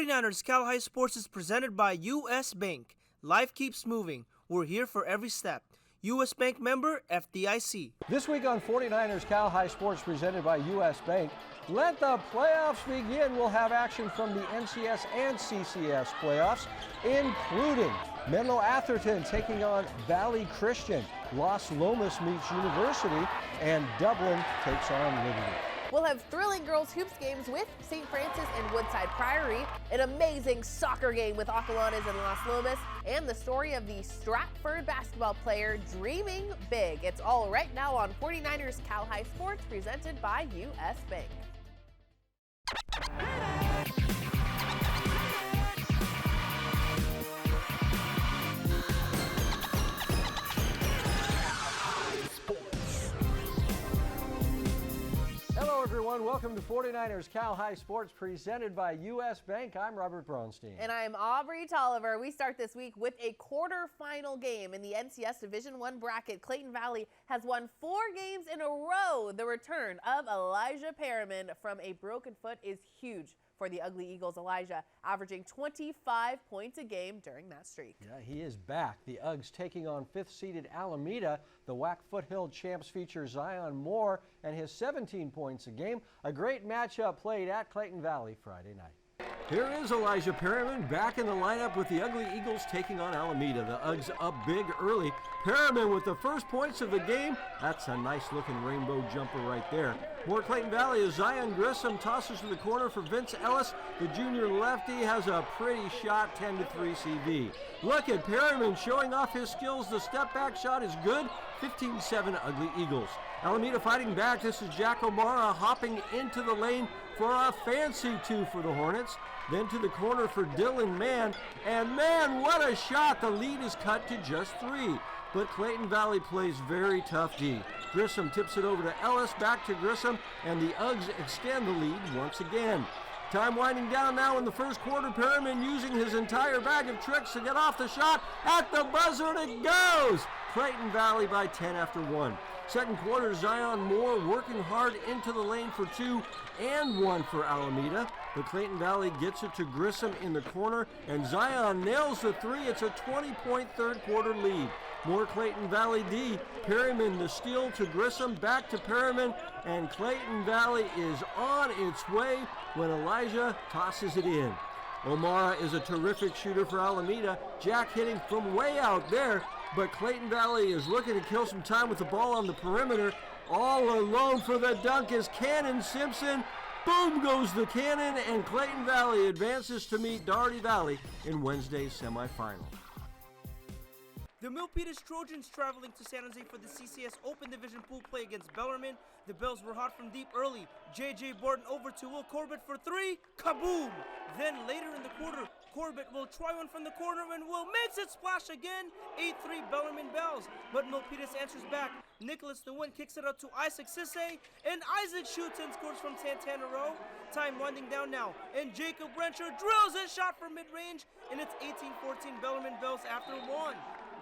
49ers Cal High Sports is presented by U.S. Bank. Life keeps moving. We're here for every step. U.S. Bank member FDIC. This week on 49ers Cal High Sports presented by U.S. Bank, let the playoffs begin. We'll have action from the NCS and CCS playoffs, including Menlo-Atherton taking on Valley Christian, Lomas meets University, and Dublin takes on Liberty. We'll have thrilling girls hoops games with St. Francis and Woodside Priory, an amazing soccer game with Acalanes and Lomas, and the story of the Stratford basketball player dreaming big. It's all right now on 49ers Cal High Sports presented by U.S. Bank. Hello everyone, welcome to 49ers Cal High Sports presented by U.S. Bank. I'm Robert Braunstein. And I'm Aubrey Tolliver. We start this week with a quarterfinal game in the NCS Division I bracket. Clayton Valley has won 4 games in a row. The return of Elijah Perriman from a broken foot is huge for the Ugly Eagles. Elijah averaging 25 points a game during that streak. Yeah, he is back. The Uggs taking on 5th-seeded Alameda. The WAC Foothill champs feature Zion Moore and his 17 points a game. A great matchup played at Clayton Valley Friday night. Here is Elijah Perriman back in the lineup with the Ugly Eagles taking on Alameda. The Uggs up big early. Perriman with the first points of the game. That's a nice looking rainbow jumper right there. More Clayton Valley as Zion Grissom tosses to the corner for Vince Ellis. The junior lefty has a pretty shot, 10-3 CV. Look at Perriman showing off his skills. The step back shot is good. 15-7 Ugly Eagles. Alameda fighting back. This is Jack O'Mara hopping into the lane for a fancy 2 for the Hornets. Then to the corner for Dylan Mann. And man, what a shot. The lead is cut to just 3. But Clayton Valley plays very tough D. Grissom tips it over to Ellis, back to Grissom, and the Uggs extend the lead once again. Time winding down now in the first quarter. Perriman using his entire bag of tricks to get off the shot. At the buzzer and it goes! Clayton Valley by 10 after 1. Second quarter, Zion Moore working hard into the lane for 2 and 1 for Alameda. But Clayton Valley gets it to Grissom in the corner, and Zion nails the 3. It's a 20-point third quarter lead. More Clayton Valley D. Perriman the steal to Grissom, back to Perriman, and Clayton Valley is on its way when Elijah tosses it in. O'Mara is a terrific shooter for Alameda. Jack hitting from way out there, but Clayton Valley is looking to kill some time with the ball on the perimeter. All alone for the dunk is Cannon Simpson. Boom goes the cannon, and Clayton Valley advances to meet Doherty Valley in Wednesday's semifinal. The Milpitas Trojans traveling to San Jose for the CCS Open Division pool play against Bellarmine. The Bells were hot from deep early. J.J. Barton over to Will Corbett for 3. Kaboom! Then later in the quarter, Corbett will try one from the corner and Will makes it splash again. 8-3 Bellarmine Bells. But Milpitas answers back. Nicholas Nguyen kicks it out to Isaac Sisse. And Isaac shoots and scores from Santana Row. Time winding down now. And Jacob Rencher drills a shot from mid-range. And it's 18-14 Bellarmine Bells after 1.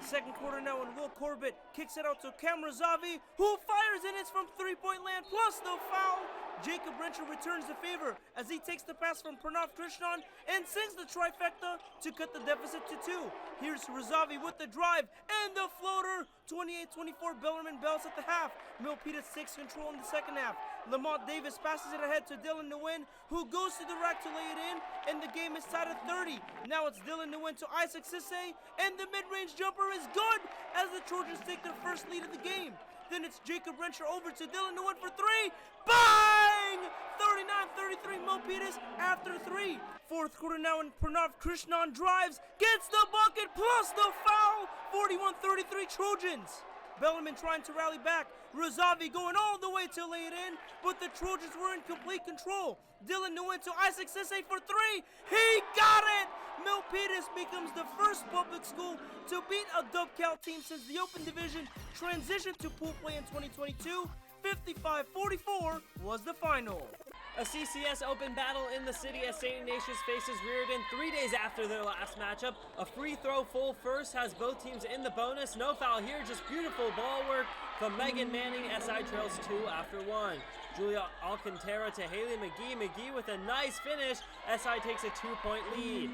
Second quarter now, and Will Corbett kicks it out to Cam Razavi, who fires and it's from three-point land, plus the foul. Jacob Rencher returns the favor as he takes the pass from Pranav Krishnan and sends the trifecta to cut the deficit to 2. Here's Razavi with the drive and the floater. 28-24 Bellarmine Bells at the half. Milpitas takes control in the second half. Lamont Davis passes it ahead to Dylan Nguyen, who goes to the rack to lay it in, and the game is tied at 30. Now it's Dylan Nguyen to Isaac Sisse, and the mid-range jumper is good as the Trojans take their first lead of the game. Then it's Jacob Rencher over to Dylan Nguyen for 3. Bang! 39-33 Milpitas after 3. Fourth quarter now, and Pranav Krishnan drives, gets the bucket plus the foul. 41-33 Trojans. Bellarmine trying to rally back. Razavi going all the way to lay it in, but the Trojans were in complete control. Dylan Nguyen to Isaac Sisse for 3. He got it! Milpitas becomes the first public school to beat a Dub-Cal team since the Open Division transitioned to pool play in 2022. 55-44 was the final. A CCS Open battle in the city as St. Ignatius faces Riordan 3 days after their last matchup. A free throw full first has both teams in the bonus. No foul here, just beautiful ball work from Megan Manning. SI trails 2 after 1. Julia Alcantara to Haley McGee. McGee with a nice finish. SI takes a 2-point lead.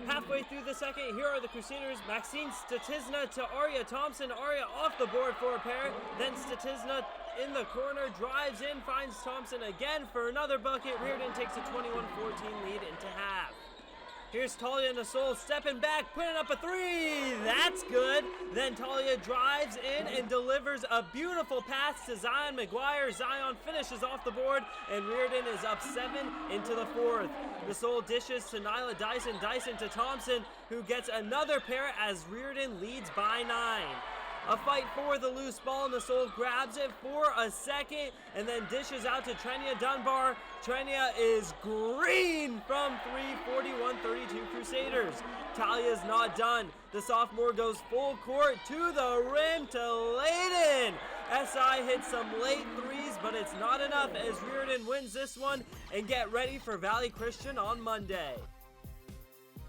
Halfway through the second, here are the Crusaders. Maxine Statizna to Arya Thompson. Arya off the board for a pair. Then Statizna in the corner, drives in, finds Thompson again for another bucket. Riordan takes a 21-14 lead into half. Here's Talia Nasol stepping back, putting up a three. That's good. Then Talia drives in and delivers a beautiful pass to Zion McGuire. Zion finishes off the board, and Riordan is up 7 into the fourth. Nasol dishes to Nyla Dyson. Dyson to Thompson, who gets another pair as Riordan leads by 9. A fight for the loose ball. Nasol grabs it for a second and then dishes out to Trenia Dunbar. Trenia is green from 3, 41-32 Crusaders. Talia's not done. The sophomore goes full court to the rim to Clayton. SI hits some late threes, but it's not enough as Riordan wins this one and get ready for Valley Christian on Monday.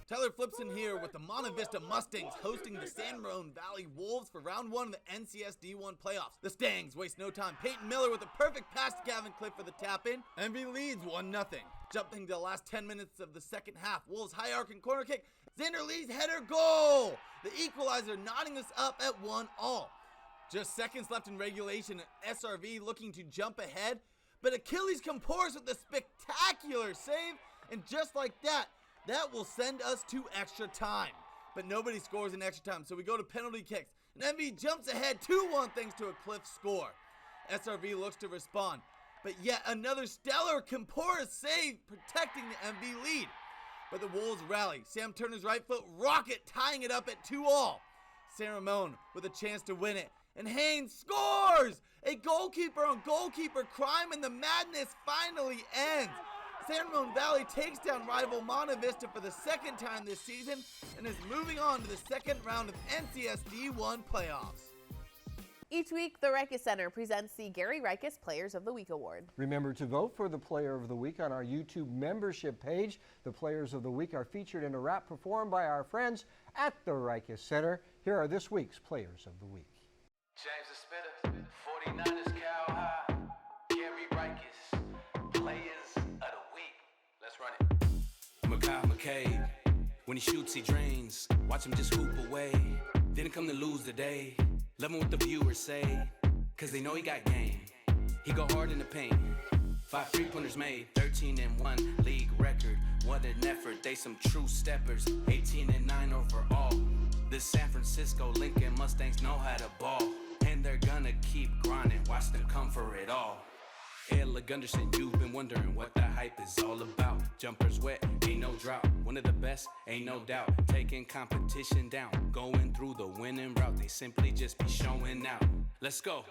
Tyler Flipson here with the Monte Vista Mustangs hosting the San Ramon Valley Wolves for round 1 of the NCS D1 playoffs. The Stangs waste no time. Peyton Miller with a perfect pass to Gavin Cliff for the tap-in. MV leads 1-0. Jumping to the last 10 minutes of the second half, Wolves high arcing corner kick. Xander Lee's header goal! The equalizer knotting us up at 1-1. Just seconds left in regulation, SRV looking to jump ahead, but Achilles Comporus with a spectacular save, and just like that will send us to extra time. But nobody scores in extra time, so we go to penalty kicks. And MV jumps ahead 2-1 thanks to a Cliff score. SRV looks to respond, but yet another stellar Comporus save protecting the MV lead. But the Wolves rally. Sam Turner's right foot rocket tying it up at 2-2. San Ramon with a chance to win it. And Haynes scores! A goalkeeper on goalkeeper crime, and the madness finally ends. San Ramon Valley takes down rival Monte Vista for the second time this season and is moving on to the second round of NCS D1 playoffs. Each week, the Rikus Center presents the Gary Rikus Players of the Week Award. Remember to vote for the Player of the Week on our YouTube membership page. The Players of the Week are featured in a rap performed by our friends at the Rikus Center. Here are this week's Players of the Week. James the Spitter, 49ers cow high, Gary Rikus, Players of the Week. Let's run it. Makai McCabe, when he shoots he drains, watch him just hoop away. Didn't come to lose the day, loving what the viewers say, cause they know he got game. He go hard in the paint, 5 3-pointers made, 13-1 league record. What an effort, they some true steppers, 18-9 overall. The San Francisco Lincoln Mustangs know how to ball, and they're gonna keep grinding, watch them come for it all. Ella Gunderson, you've been wondering what the hype is all about. Jumpers wet, ain't no drought. One of the best, ain't no doubt. Taking competition down, going through the winning route. They simply just be showing out. Let's go.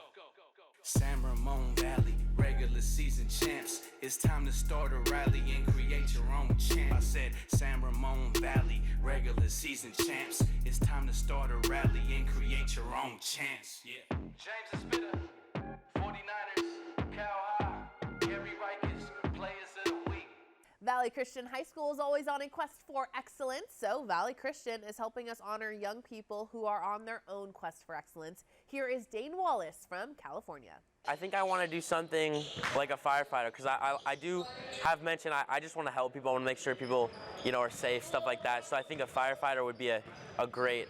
San Ramon Valley, regular season champs. It's time to start a rally and create your own champ. I said San Ramon Valley, regular season champs. It's time to start a rally and create your own chance. Yeah. James the Spitter, 49ers, cow high, Gary Rikus, Players of the Week. Valley Christian High School is always on a quest for excellence, so Valley Christian is helping us honor young people who are on their own quest for excellence. Here is Dane Wallace from California. I think I want to do something like a firefighter, because I do have mentioned I just want to help people. I want to make sure people, are safe, stuff like that. So I think a firefighter would be a great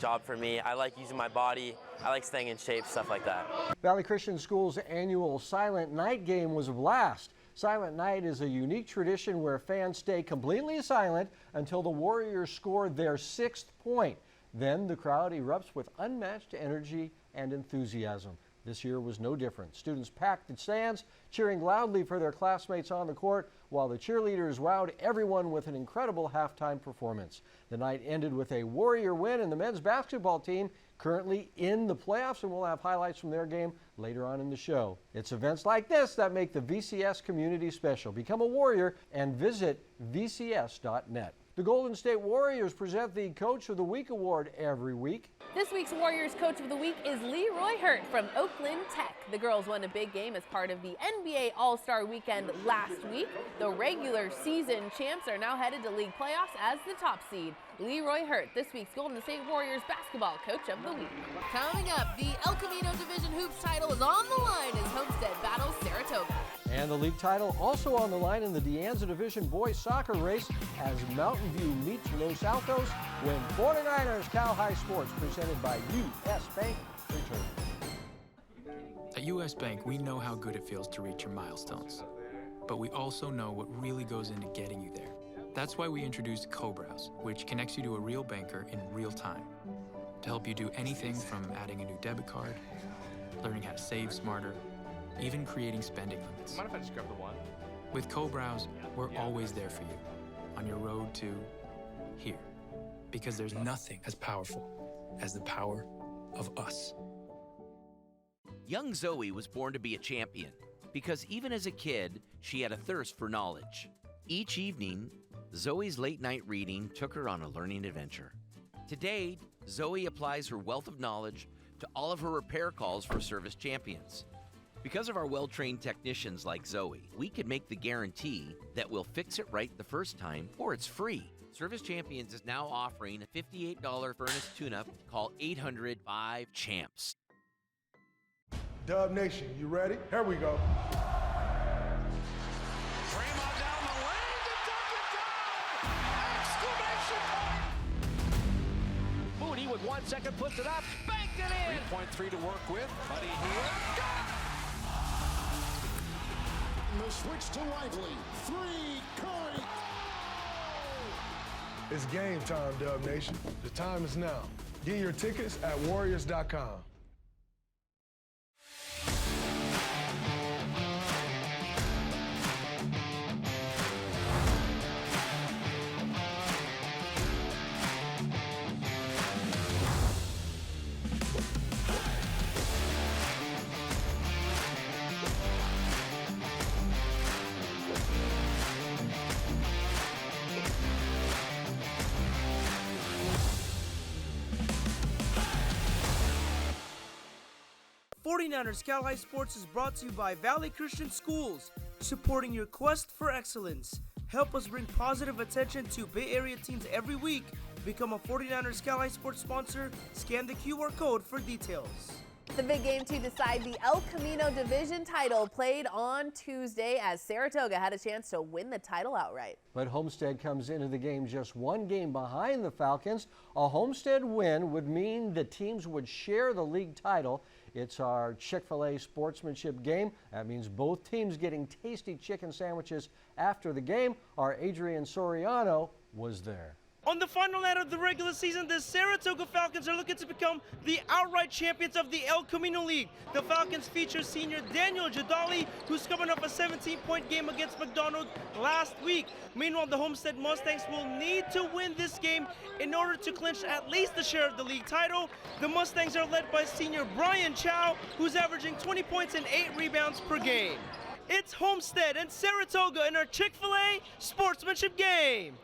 job for me. I like using my body. I like staying in shape, stuff like that. Valley Christian School's annual Silent Night game was a blast. Silent Night is a unique tradition where fans stay completely silent until the Warriors score their 6th point. Then the crowd erupts with unmatched energy and enthusiasm. This year was no different. Students packed the stands, cheering loudly for their classmates on the court, while the cheerleaders wowed everyone with an incredible halftime performance. The night ended with a Warrior win, and the men's basketball team currently in the playoffs, and we'll have highlights from their game later on in the show. It's events like this that make the VCS community special. Become a Warrior and visit vcs.net. The Golden State Warriors present the Coach of the Week award every week. This week's Warriors Coach of the Week is Leroy Hurt from Oakland Tech. The girls won a big game as part of the NBA All-Star Weekend last week. The regular season champs are now headed to league playoffs as the top seed. Leroy Hurt, this week's Golden State Warriors Basketball Coach of the Week. Coming up, the El Camino Division Hoops title is on the line as Homestead battles Saratoga. And the league title also on the line in the De Anza Division boys soccer race as Mountain View meets Los Altos when 49ers Cal High Sports presented by U.S. Bank return. At U.S. Bank, we know how good it feels to reach your milestones, but we also know what really goes into getting you there. That's why we introduced Co-Browse, which connects you to a real banker in real time to help you do anything from adding a new debit card, learning how to save smarter, even creating spending limits. Mind if I just grab the one? With Co-Browse, we're always there for you on your road to here, because there's nothing as powerful as the power of us. Young Zoe was born to be a champion because even as a kid, she had a thirst for knowledge. Each evening, Zoe's late-night reading took her on a learning adventure. Today, Zoe applies her wealth of knowledge to all of her repair calls for service champions. Because of our well-trained technicians like Zoe, we can make the guarantee that we'll fix it right the first time or it's free. Service Champions is now offering a $58 furnace tune-up. Call 800-5-CHAMPS. Dub Nation, you ready? Here we go. Fremont down the lane to dunk it down! Exclamation point! Mooney with 1 second puts it up, banked it in! 3.3 to work with. Buddy here. The switch to Lively. 3, Curry. It's game time, Dub Nation. The time is now. Get your tickets at Warriors.com. '49ers Cal High Sports is brought to you by Valley Christian Schools, supporting your quest for excellence. Help us bring positive attention to Bay Area teams every week. Become a 49ers Cal High Sports sponsor. Scan the QR code for details. The big game to decide the El Camino Division title played on Tuesday as Saratoga had a chance to win the title outright. But Homestead comes into the game just one game behind the Falcons. A Homestead win would mean the teams would share the league title. It's our Chick-fil-A sportsmanship game. That means both teams getting tasty chicken sandwiches after the game. Our Adrian Soriano was there. On the final night of the regular season, the Saratoga Falcons are looking to become the outright champions of the El Camino League. The Falcons feature senior Daniel Jadali, who's coming off a 17-point game against McDonald last week. Meanwhile, the Homestead Mustangs will need to win this game in order to clinch at least a share of the league title. The Mustangs are led by senior Brian Chow, who's averaging 20 points and 8 rebounds per game. It's Homestead and Saratoga in our Chick-fil-A sportsmanship game.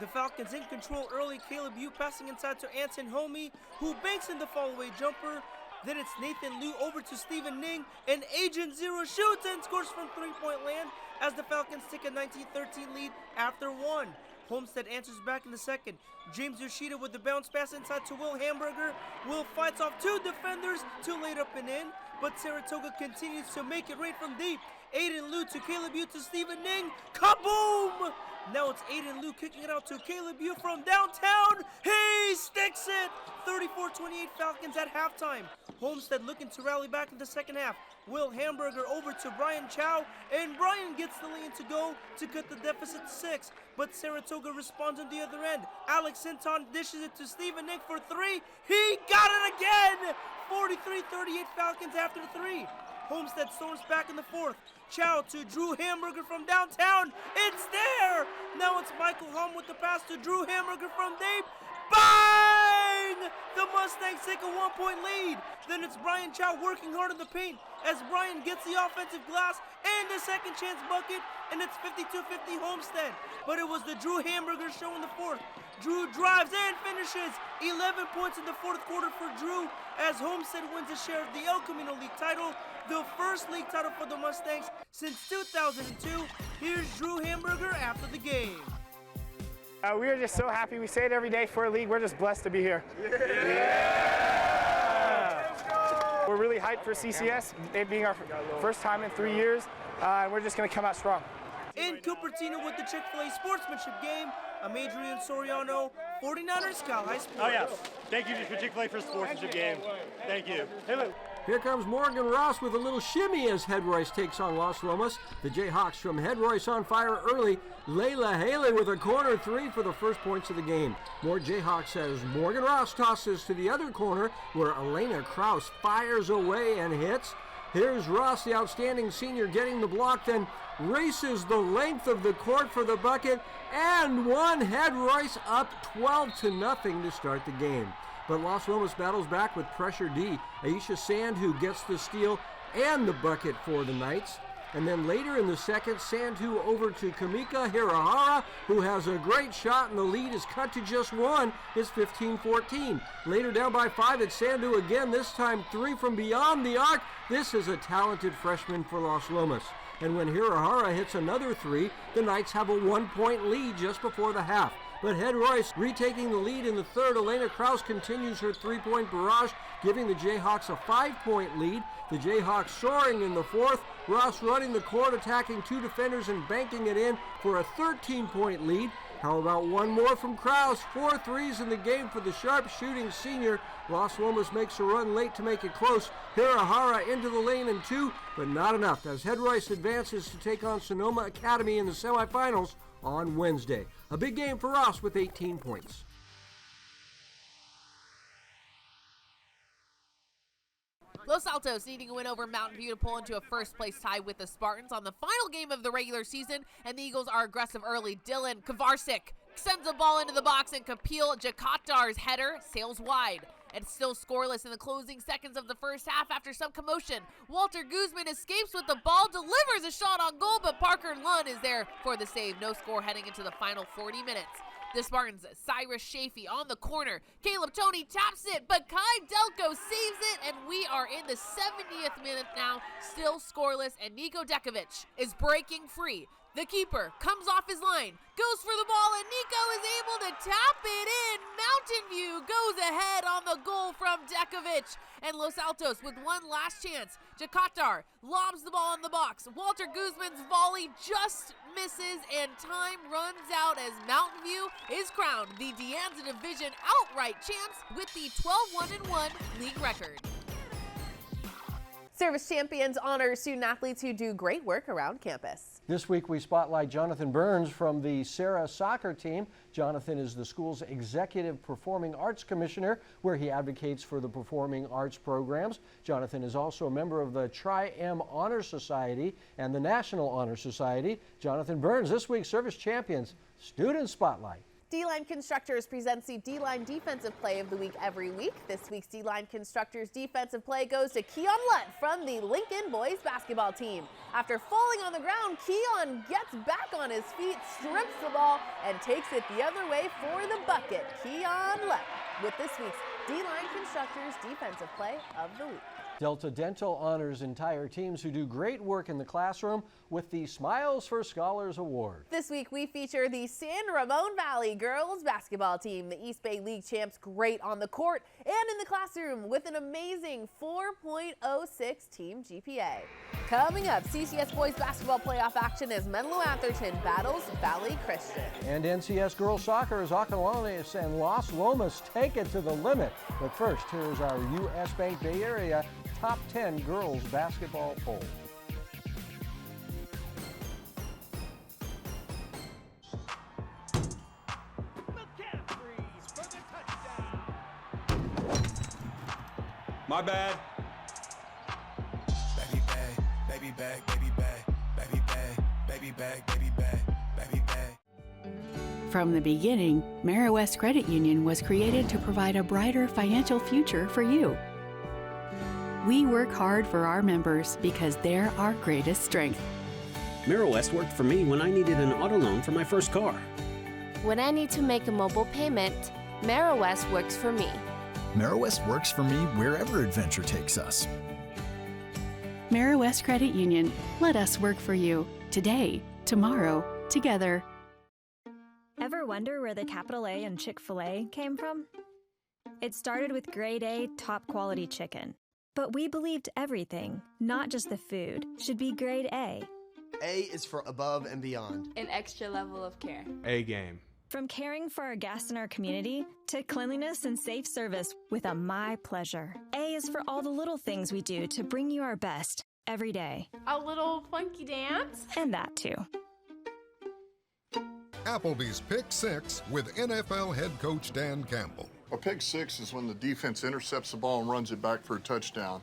The Falcons in control early. Caleb Yu passing inside to Anton Homey, who banks in the fall-away jumper. Then it's Nathan Liu over to Stephen Ning, and Agent Zero shoots and scores from three-point land as the Falcons take a 19-13 lead after one. Homestead answers back in the second. James Yoshida with the bounce pass inside to Will Hamburger. Will fights off two defenders to lay it up and in, but Saratoga continues to make it right from deep. Aiden Liu to Caleb Yu to Stephen Ning. Kaboom! Now it's Aiden Liu kicking it out to Caleb Yu from downtown. He sticks it! 34-28 Falcons at halftime. Homestead looking to rally back in the second half. Will Hamburger over to Brian Chow, and Brian gets the lane to go to cut the deficit to 6. But Saratoga responds on the other end. Alex Sinton dishes it to Stephen Nick for 3. He got it again! 43-38 Falcons after 3. Homestead storms back in the fourth. Chow to Drew Hamburger from downtown. It's there! Now it's Michael Hom with the pass to Drew Hamburger from deep. Bang! The Mustangs take a 1-point lead. Then it's Brian Chow working hard in the paint as Brian gets the offensive glass and the second chance bucket, and it's 52-50 Homestead. But it was the Drew Hamburger show in the fourth. Drew drives and finishes. 11 points in the fourth quarter for Drew as Homestead wins a share of the El Camino League title, the first league title for the Mustangs since 2002. Here's Drew Hamburger after the game. We are just so happy. We say it every day for a league. We're just blessed to be here. We're really hyped for CCS, it being our first time in 3 years, and we're just going to come out strong. In Cupertino with the Chick-fil-A sportsmanship game, I'm Adrian Soriano, 49ers Cal High Sports. Oh yeah, thank you for Chick-fil-A for the sportsmanship game. Thank you. Hey, look. Here comes Morgan Ross with a little shimmy as Head-Royce takes on Los Lomas. The Jayhawks from Head-Royce on fire early. Layla Haley with a corner three for the first points of the game. More Jayhawks as Morgan Ross tosses to the other corner where Elena Kraus fires away and hits. Here's Ross, the outstanding senior, getting the block, then races the length of the court for the bucket, and one. Head-Royce up 12-0 to start the game. But Los Lomas battles back with pressure D. Aisha Sandhu gets the steal and the bucket for the Knights. And then later in the second, Sandhu over to Kamika Hirahara, who has a great shot, and the lead is cut to just one. It's 15-14. Later down by 5, it's Sandhu again, this time 3 from beyond the arc. This is a talented freshman for Los Lomas. And when Hirahara hits another 3, the Knights have a 1-point lead just before the half. But Head-Royce retaking the lead in the third. Elena Kraus continues her 3-point barrage, giving the Jayhawks a 5-point lead. The Jayhawks soaring in the fourth. Ross running the court, attacking 2 defenders and banking it in for a 13-point lead. How about one more from Kraus? 4 threes in the game for the sharp-shooting senior. Los Lomas makes a run late to make it close. Hirahara into the lane and 2, but not enough as Head-Royce advances to take on Sonoma Academy in the semifinals on Wednesday. A big game for Ross with 18 points. Los Altos needing a win over Mountain View to pull into a first-place tie with the Spartans on the final game of the regular season, and the Eagles are aggressive early. Dylan Kovarsik sends the ball into the box, and Kapil Jakatar's header sails wide. It's still scoreless in the closing seconds of the first half after some commotion. Walter Guzman escapes with the ball, delivers a shot on goal, but Parker Lunn is there for the save. No score heading into the final 40 minutes. The Spartans, Cyrus Shafee on the corner. Caleb Toney taps it, but Kai Delco saves it, and we are in the 70th minute now, still scoreless, and Nico Dekovic is breaking free. The keeper comes off his line, goes for the ball, and Nico is able to tap it in. Mountain View goes ahead on the goal from Dekovic. And Los Altos with one last chance. Jakatar lobs the ball in the box. Walter Guzman's volley just misses, and time runs out as Mountain View is crowned the De Anza Division outright champs with the 12-1-1 league record. Service Champions honor student-athletes who do great work around campus. This week we spotlight Jonathan Burns from the Sarah soccer team. Jonathan is the school's Executive Performing Arts Commissioner, where he advocates for the performing arts programs. Jonathan is also a member of the Tri-M Honor Society and the National Honor Society. Jonathan Burns, this week's Service Champions Student Spotlight. D-Line Constructors presents the D-Line Defensive Play of the Week every week. This week's D-Line Constructors defensive play goes to Keon Lutt from the Lincoln boys basketball team. After falling on the ground, Keon gets back on his feet, strips the ball, and takes it the other way for the bucket. Keon Lutt with this week's D-Line Constructors defensive play of the week. Delta Dental honors entire teams who do great work in the classroom with the Smiles for Scholars Award. This week we feature the San Ramon Valley girls basketball team. The East Bay League champs, great on the court and in the classroom with an amazing 4.06 team GPA. Coming up, CCS boys basketball playoff action as Menlo-Atherton battles Valley Christian. And NCS girls soccer as Acalanes and Los Lomas take it to the limit. But first, here's our U.S. Bank Bay Area Top 10 Girls Basketball Poll. My bad. Baby bag, baby bag, baby bag, baby bag, baby bag, baby bag, baby bag. From the beginning, Meriwest Credit Union was created to provide a brighter financial future for you. We work hard for our members because they're our greatest strength. West worked for me when I needed an auto loan for my first car. When I need to make a mobile payment, West works for me. West works for me wherever adventure takes us. West Credit Union. Let us work for you. Today, tomorrow, together. Ever wonder where the capital A in Chick-fil-A came from? It started with grade A, top quality chicken. But we believed everything, not just the food, should be grade A. A is for above and beyond. An extra level of care. A game. From caring for our guests and our community to cleanliness and safe service with a My Pleasure. A is for all the little things we do to bring you our best every day. A little funky dance. And that too. Applebee's Pick Six with NFL head coach Dan Campbell. A pick six is when the defense intercepts the ball and runs it back for a touchdown.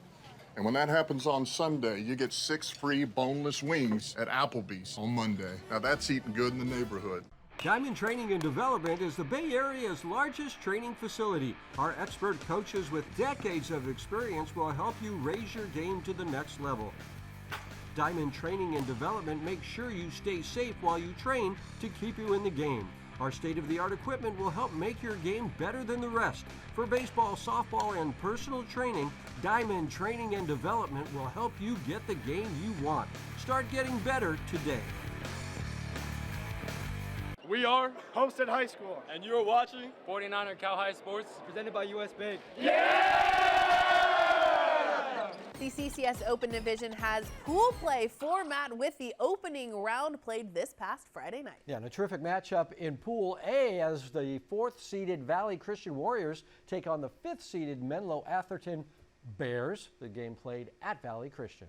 And when that happens on Sunday, you get 6 free boneless wings at Applebee's on Monday. Now that's eating good in the neighborhood. Diamond Training and Development is the Bay Area's largest training facility. Our expert coaches with decades of experience will help you raise your game to the next level. Diamond Training and Development makes sure you stay safe while you train to keep you in the game. Our state-of-the-art equipment will help make your game better than the rest. For baseball, softball, and personal training, Diamond Training and Development will help you get the game you want. Start getting better today. We are Homestead High School. And you're watching 49er Cal High Sports, presented by US Bank. The CCS Open Division has pool play format with the opening round played this past Friday night. Yeah, and a terrific matchup in Pool A as the 4th-seeded Valley Christian Warriors take on the 5th-seeded Menlo-Atherton Bears. The game played at Valley Christian.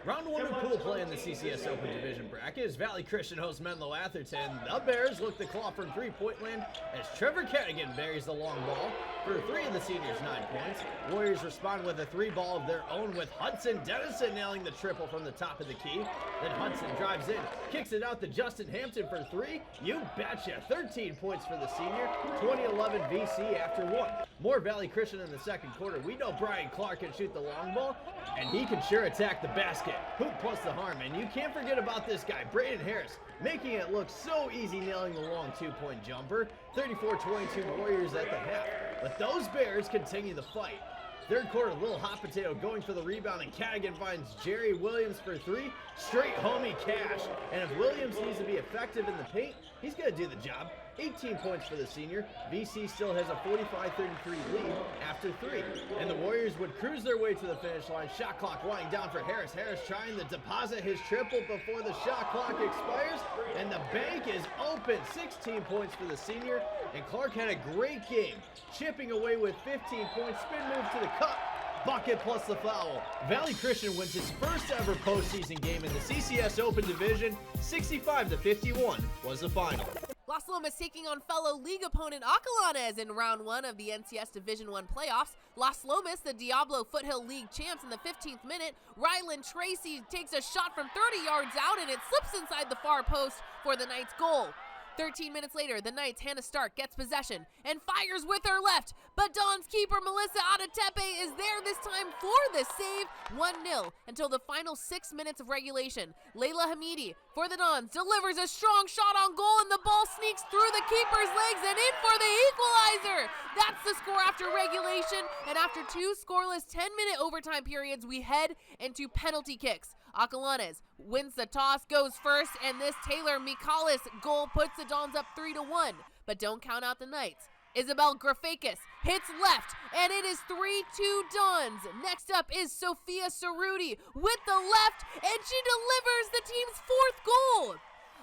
Round 1 of pool play in the CCS Open Division bracket as Valley Christian hosts Menlo-Atherton. The Bears look to claw from three-point land as Trevor Kerrigan buries the long ball for 3 of the seniors' 9 points. Warriors respond with a 3-ball of their own with Hudson Dennison nailing the triple from the top of the key. Then Hudson drives in, kicks it out to Justin Hampton for 3. You betcha, 13 points for the senior, 2011 VC after 1. More Valley Christian in the second quarter. We know Brian Clark can shoot the long ball, and he can sure attack the basket. Hoop plus the harm, and you can't forget about this guy, Brayden Harris, making it look so easy nailing the long 2-point jumper. 34-22 Warriors at the half, but those Bears continue the fight. Third quarter, Little Hot Potato going for the rebound, and Cadigan finds Jerry Williams for 3. Straight homie cash, and if Williams needs to be effective in the paint, he's going to do the job. 18 points for the senior. VC still has a 45-33 lead after 3. And the Warriors would cruise their way to the finish line. Shot clock winding down for Harris. Harris trying to deposit his triple before the shot clock expires. And the bank is open. 16 points for the senior. And Clark had a great game, chipping away with 15 points. Spin move to the cup. Bucket plus the foul. Valley Christian wins its first ever postseason game in the CCS Open Division. 65-51 was the final. Las Lomas taking on fellow league opponent Acalanes in round 1 of the NCS Division I playoffs. Las Lomas, the Diablo Foothill League champs in the 15th minute. Rylan Tracy takes a shot from 30 yards out and it slips inside the far post for the Knights' goal. 13 minutes later, the Knights' Hannah Stark gets possession and fires with her left, but Don's keeper Melissa Adetepe is there this time for the save. 1-0 until the final 6 minutes of regulation. Layla Hamidi for the Dons delivers a strong shot on goal and the ball sneaks through the keeper's legs and in for the equalizer. That's the score after regulation, and after 2 scoreless 10-minute overtime periods, we head into penalty kicks. Acalanes wins the toss, goes first, and this Taylor Mikalis goal puts the Dons up 3-1. But don't count out the Knights. Isabel Grafakis hits left, and it is 3-2 Dons. Next up is Sophia Cerruti with the left, and she delivers the team's 4th goal.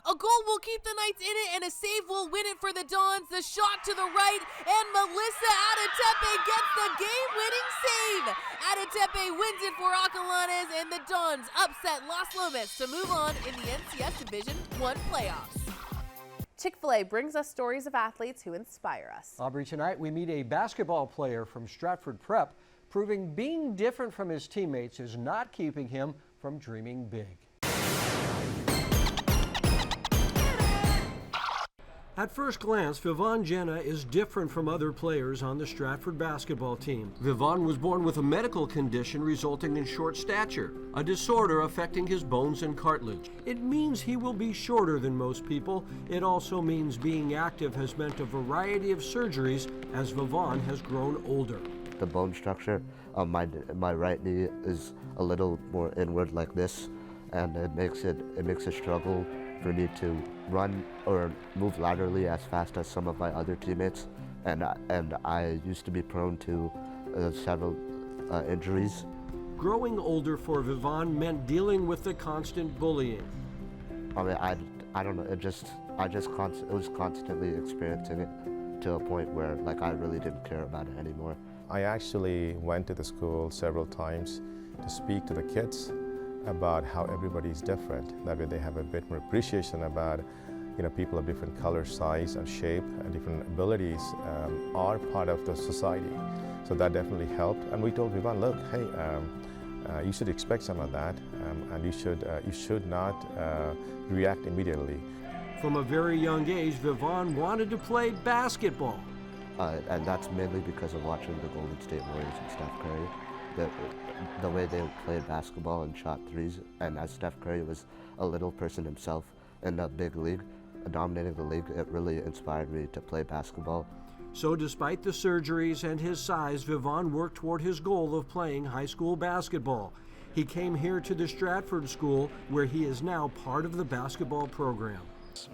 A goal will keep the Knights in it, and a save will win it for the Dons. The shot to the right, and Melissa Adetepe gets the game-winning save. Adetepe wins it for Acalanes, and the Dons upset Las Lomas to move on in the NCS Division I playoffs. Chick-fil-A brings us stories of athletes who inspire us. Aubrey, tonight we meet a basketball player from Stratford Prep, proving being different from his teammates is not keeping him from dreaming big. At first glance, Vivan Jena is different from other players on the Stratford basketball team. Vivan was born with a medical condition resulting in short stature, a disorder affecting his bones and cartilage. It means he will be shorter than most people. It also means being active has meant a variety of surgeries as Vivan has grown older. The bone structure of my right knee is a little more inward like this, and it makes a struggle for me to run or move laterally as fast as some of my other teammates, and I used to be prone to several injuries. Growing older for Vivan meant dealing with the constant bullying. I mean, I don't know. It was constantly experiencing it to a point where like I really didn't care about it anymore. I actually went to the school several times to speak to the kids about how everybody's different. That way they have a bit more appreciation about, people of different color, size, and shape, and different abilities are part of the society. So that definitely helped. And we told Vivan, look, hey, you should expect some of that, and you should not react immediately. From a very young age, Vivan wanted to play basketball. And that's mainly because of watching the Golden State Warriors and Steph Curry. The way they played basketball and shot threes, and as Steph Curry was a little person himself in the big league, dominating the league, it really inspired me to play basketball. So despite the surgeries and his size, Vivan worked toward his goal of playing high school basketball. He came here to the Stratford School, where he is now part of the basketball program.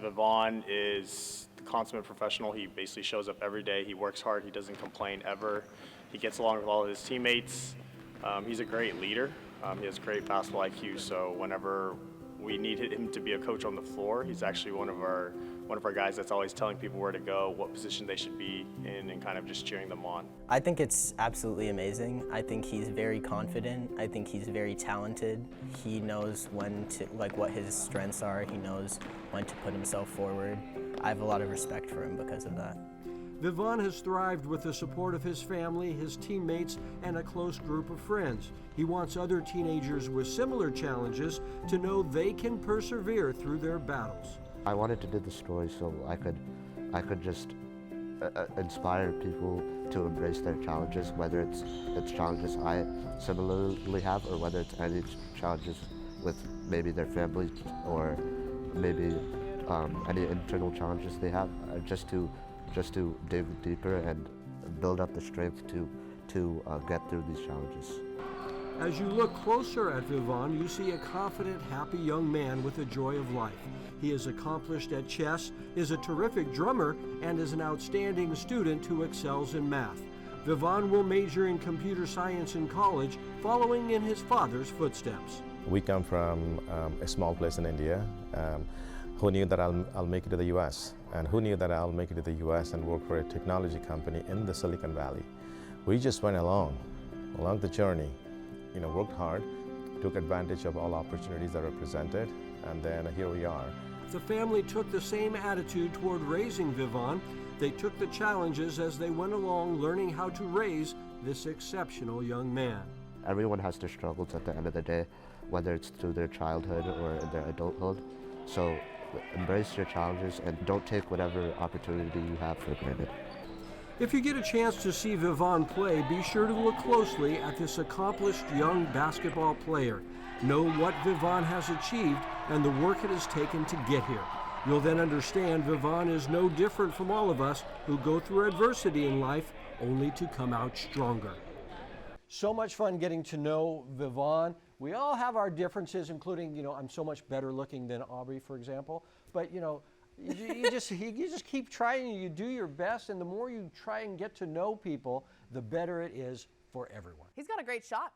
Vivan is the consummate professional. He basically shows up every day. He works hard. He doesn't complain ever. He gets along with all of his teammates. He's a great leader. He has great basketball IQ, so whenever we needed him to be a coach on the floor, he's actually one of our guys that's always telling people where to go, what position they should be in, and kind of just cheering them on. I think it's absolutely amazing. I think he's very confident. I think he's very talented. He knows when to, what his strengths are. He knows when to put himself forward. I have a lot of respect for him because of that. Vivan has thrived with the support of his family, his teammates, and a close group of friends. He wants other teenagers with similar challenges to know they can persevere through their battles. I wanted to do the story so I could just inspire people to embrace their challenges, whether it's challenges I similarly have or whether it's any challenges with maybe their families or maybe any internal challenges they have, just to dig deeper and build up the strength to get through these challenges. As you look closer at Vivan, you see a confident, happy young man with a joy of life. He is accomplished at chess, is a terrific drummer, and is an outstanding student who excels in math. Vivan will major in computer science in college, following in his father's footsteps. We come from a small place in India. Who knew that I'll make it to the U.S.? And who knew that I'll make it to the U.S. and work for a technology company in the Silicon Valley? We just went along the journey, worked hard, took advantage of all opportunities that were presented, and then here we are. The family took the same attitude toward raising Vivan. They took the challenges as they went along, learning how to raise this exceptional young man. Everyone has their struggles at the end of the day, whether it's through their childhood or in their adulthood. So embrace your challenges and don't take whatever opportunity you have for granted. If you get a chance to see Vivan play, be sure to look closely at this accomplished young basketball player. Know what Vivan has achieved and the work it has taken to get here. You'll then understand Vivan is no different from all of us who go through adversity in life only to come out stronger. So much fun getting to know Vivan. We all have our differences, including, I'm so much better looking than Aubrey, for example. But, you just keep trying, you do your best, and the more you try and get to know people, the better it is for everyone. He's got a great shot.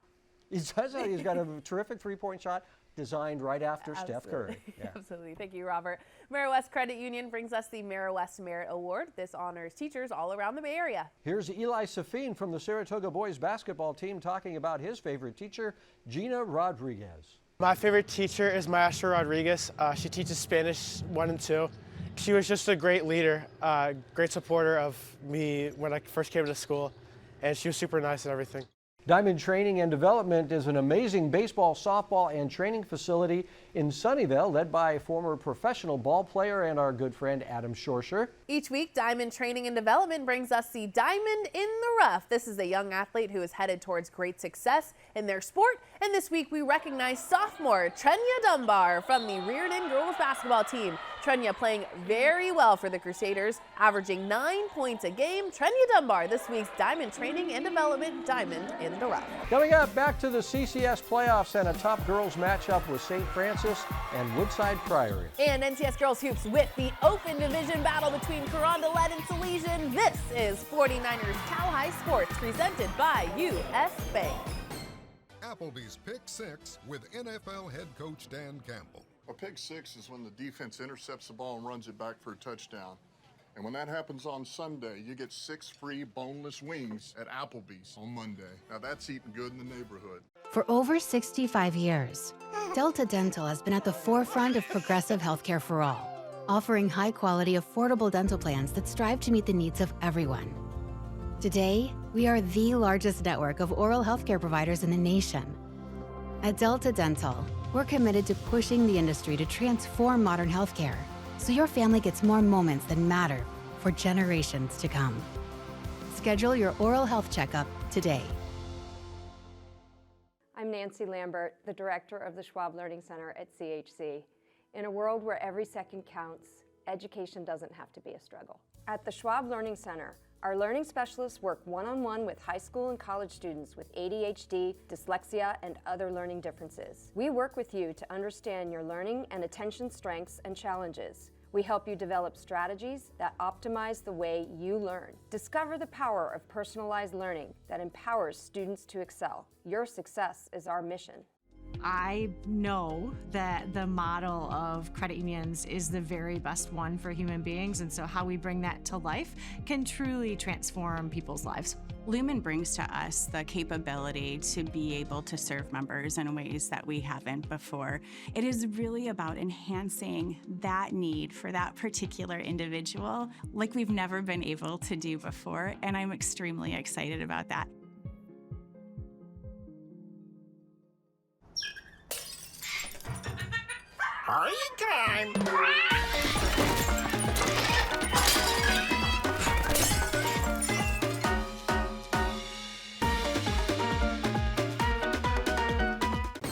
He does. He's got a terrific three-point shot designed right after Steph Curry. Yeah. Absolutely. Thank you, Robert. Marist Credit Union brings us the Marist Merit Award. This honors teachers all around the Bay Area. Here's Eli Safin from the Saratoga boys basketball team talking about his favorite teacher, Gina Rodriguez. My favorite teacher is Maestra Rodriguez. She teaches Spanish 1 and 2. She was just a great leader, great supporter of me when I first came to school, and she was super nice and everything. Diamond Training and Development is an amazing baseball, softball, and training facility in Sunnyvale, led by former professional ball player and our good friend Adam Shorsher. Each week, Diamond Training and Development brings us the Diamond in the Rough. This is a young athlete who is headed towards great success in their sport, and this week we recognize sophomore Trenya Dunbar from the Riordan girls basketball team. Trenya playing very well for the Crusaders, averaging 9 points a game. Trenya Dunbar, this week's Diamond Training and Development Diamond in the Rough. Coming up, back to the CCS playoffs and a top girls matchup with St. Francis and Woodside Priory. And NCS Girls Hoops with the open division battle between Carondelet and Salesian. This is 49ers Cal High Sports, presented by U.S. Bank. Applebee's Pick 6 with NFL head coach Dan Campbell. A pick six is when the defense intercepts the ball and runs it back for a touchdown. And when that happens on Sunday, you get 6 free boneless wings at Applebee's on Monday. Now that's eating good in the neighborhood. For over 65 years, Delta Dental has been at the forefront of progressive healthcare for all, offering high-quality, affordable dental plans that strive to meet the needs of everyone. Today, we are the largest network of oral healthcare providers in the nation. At Delta Dental, we're committed to pushing the industry to transform modern healthcare so your family gets more moments that matter for generations to come. Schedule your oral health checkup today. I'm Nancy Lambert, the director of the Schwab Learning Center at CHC. In a world where every second counts, education doesn't have to be a struggle. At the Schwab Learning Center, our learning specialists work one-on-one with high school and college students with ADHD, dyslexia, and other learning differences. We work with you to understand your learning and attention strengths and challenges. We help you develop strategies that optimize the way you learn. Discover the power of personalized learning that empowers students to excel. Your success is our mission. I know that the model of credit unions is the very best one for human beings, and so how we bring that to life can truly transform people's lives. Lumen brings to us the capability to be able to serve members in ways that we haven't before. It is really about enhancing that need for that particular individual like we've never been able to do before, and I'm extremely excited about that. Party time!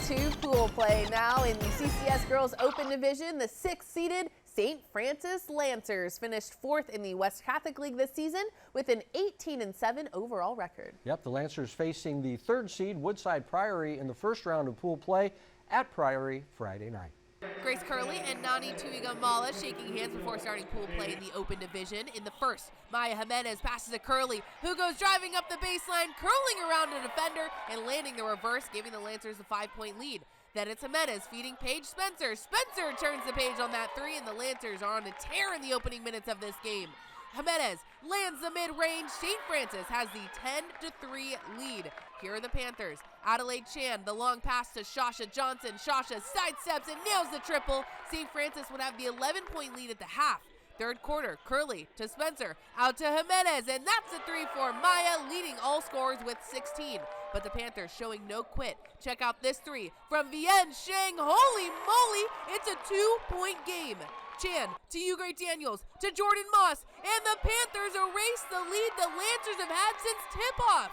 To pool play now in the CCS Girls Open Division. The 6th-seeded St. Francis Lancers finished 4th in the West Catholic League this season with an 18-7 overall record. Yep, the Lancers facing the 3rd seed Woodside Priory in the first round of pool play at Priory Friday night. Grace Curley and Nani Tuigamala shaking hands before starting pool play in the Open Division. In the first, Maya Jimenez passes to Curley, who goes driving up the baseline, curling around a defender and landing the reverse, giving the Lancers a 5-point lead. Then it's Jimenez feeding Paige Spencer. Spencer turns the page on that 3, and the Lancers are on a tear in the opening minutes of this game. Jimenez lands the mid-range. St. Francis has the 10-3 lead. Here are the Panthers. Adelaide Chan, the long pass to Shasha Johnson. Shasha sidesteps and nails the triple. St. Francis would have the 11-point lead at the half. Third quarter, Curley to Spencer, out to Jimenez, and that's a 3 for Maya, leading all scorers with 16. But the Panthers showing no quit. Check out this 3 from Vian Sheng. Holy moly, it's a 2-point game. Chan to Great Daniels, to Jordan Moss, and the Panthers erase the lead the Lancers have had since tip-off.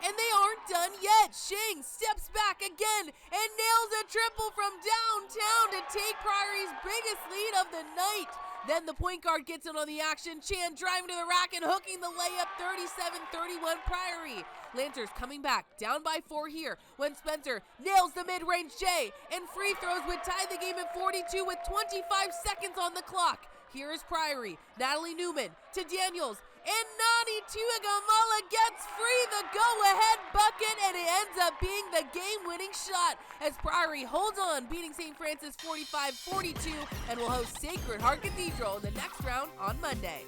And they aren't done yet. Sheng steps back again and nails a triple from downtown to take Priory's biggest lead of the night. Then the point guard gets in on the action. Chan driving to the rack and hooking the layup, 37-31 Priory. Lancers coming back, down by 4 here when Spencer nails the mid-range J, and free throws would tie the game at 42 with 25 seconds on the clock. Here is Priory, Natalie Newman to Daniels, and Nani Tuigamala gets free, the go-ahead bucket, and it ends up being the game-winning shot as Priory holds on, beating St. Francis 45-42, and will host Sacred Heart Cathedral in the next round on Monday.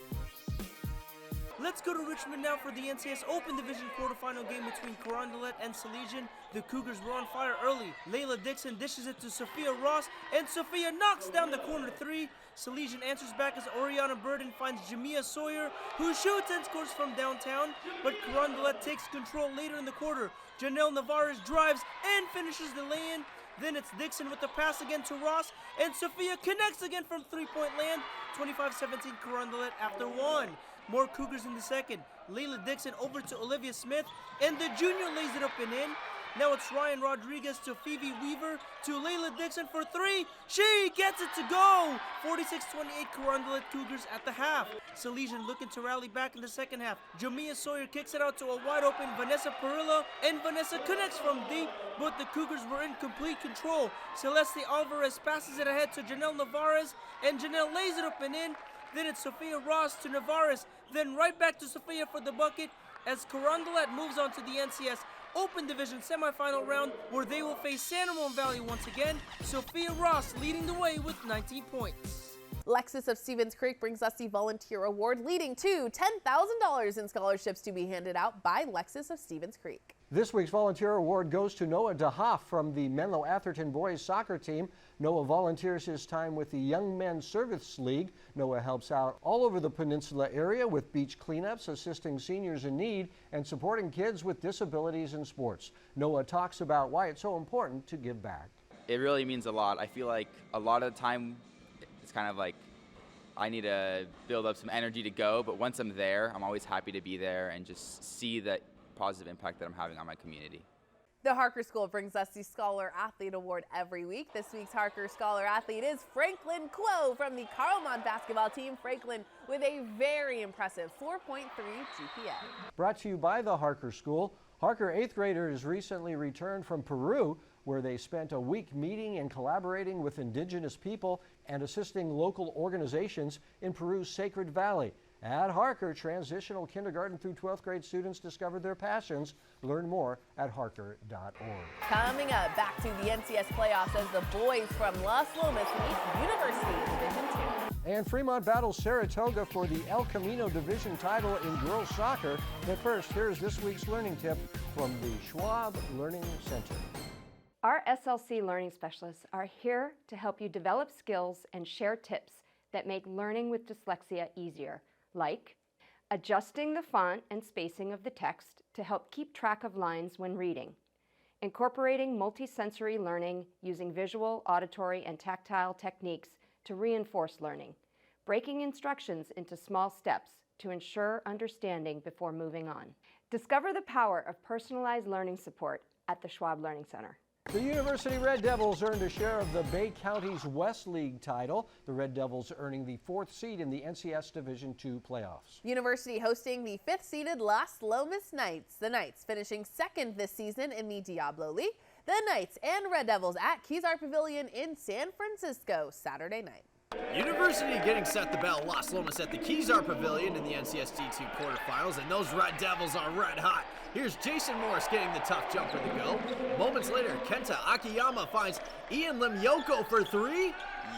Let's go to Richmond now for the NCS Open Division quarterfinal game between Carondelet and Salesian. The Cougars were on fire early. Layla Dixon dishes it to Sophia Ross, and Sophia knocks down the corner three. Salesian answers back as Oriana Burden finds Jamia Sawyer, who shoots and scores from downtown, but Carondelet takes control later in the quarter. Janelle Navarez drives and finishes the lay-in. Then it's Dixon with the pass again to Ross, and Sophia connects again from three-point land. 25-17 Carondelet after one. More Cougars in the second. Layla Dixon over to Olivia Smith, and the junior lays it up and in. Now it's Ryan Rodriguez to Phoebe Weaver to Layla Dixon for three. She gets it to go! 46-28 Carondelet Cougars at the half. Salesian looking to rally back in the second half. Jamia Sawyer kicks it out to a wide open Vanessa Perilla, and Vanessa connects from deep, but the Cougars were in complete control. Celeste Alvarez passes it ahead to Janelle Navarez, and Janelle lays it up and in. Then it's Sophia Ross to Navarez, then right back to Sophia for the bucket as Carondelet moves on to the NCS Open Division semifinal round where they will face San Ramon Valley once again. Sophia Ross leading the way with 19 points. Lexus of Stevens Creek brings us the Volunteer Award, leading to $10,000 in scholarships to be handed out by Lexus of Stevens Creek. This week's Volunteer Award goes to Noah DeHoff from the Menlo-Atherton boys soccer team. Noah volunteers his time with the Young Men's Service League. Noah helps out all over the peninsula area with beach cleanups, assisting seniors in need, and supporting kids with disabilities in sports. Noah talks about why it's so important to give back. It really means a lot. I feel like a lot of the time it's kind of like I need to build up some energy to go, but once I'm there, I'm always happy to be there and just see that positive impact that I'm having on my community. The Harker School brings us the Scholar Athlete Award every week. This week's Harker Scholar Athlete is Franklin Quo from the Carlmont basketball team. Franklin with a very impressive 4.3 GPA. Brought to you by the Harker School. Harker 8th graders recently returned from Peru, where they spent a week meeting and collaborating with indigenous people and assisting local organizations in Peru's Sacred Valley. At Harker, transitional kindergarten through 12th grade students discovered their passions. Learn more at harker.org. Coming up, back to the NCS playoffs as the boys from Las Lomas meet University Division II. And Fremont battles Saratoga for the El Camino Division title in girls soccer. But first, here's this week's learning tip from the Schwab Learning Center. Our SLC learning specialists are here to help you develop skills and share tips that make learning with dyslexia easier, like adjusting the font and spacing of the text to help keep track of lines when reading, incorporating multisensory learning using visual, auditory, and tactile techniques to reinforce learning, breaking instructions into small steps to ensure understanding before moving on. Discover the power of personalized learning support at the Schwab Learning Center. The University Red Devils earned a share of the Bay County's West League title. The Red Devils earning the 4th seed in the NCS Division II playoffs. University hosting the 5th-seeded Las Lomas Knights. The Knights finishing 2nd this season in the Diablo League. The Knights and Red Devils at Kezar Pavilion in San Francisco Saturday night. University getting set to battle Las Lomas at the Kezar Pavilion in the NCS D2 quarterfinals, and those Red Devils are red hot. Here's Jason Morris getting the tough jumper to go. Moments later, Kenta Akiyama finds Ian Limyoko for three.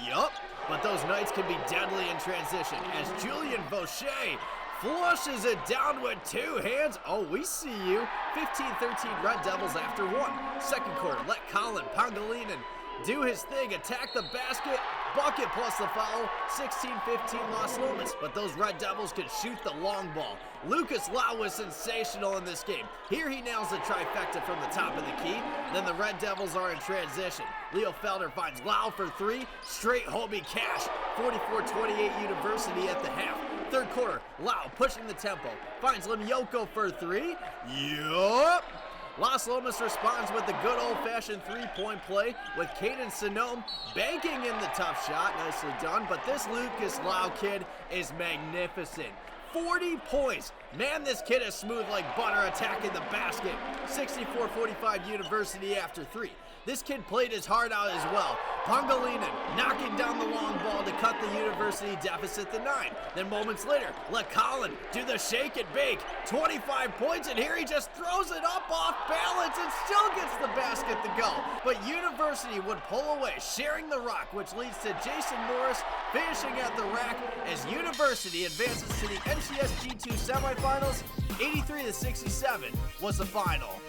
Yup, but those Knights can be deadly in transition as Julian Vaucher flushes it down with two hands. Oh, we see you. 15-13 Red Devils after one. Second quarter, let Colin Pangolinin do his thing, attack the basket, bucket plus the foul, 16-15 Las Lomas, but those Red Devils can shoot the long ball. Lucas Lau was sensational in this game. Here he nails the trifecta from the top of the key, then the Red Devils are in transition. Leo Felder finds Lau for three, straight homie cash, 44-28 University at the half. Third quarter, Lau pushing the tempo, finds Limyoko for three, yup! Las Lomas responds with the good old-fashioned three-point play with Caden Sonome banking in the tough shot. Nicely done, but this Lucas Lau kid is magnificent. 40 points. Man, this kid is smooth like butter attacking the basket. 64-45 University after three. This kid played his heart out as well. Pangilinan knocking down the long ball to cut the University deficit to 9. Then moments later, LeCollin do the shake and bake. 25 points, and here he just throws it up off balance and still gets the basket to go. But University would pull away, sharing the rock, which leads to Jason Morris finishing at the rack as University advances to the NCS G2 semifinals. 83-67 was the final.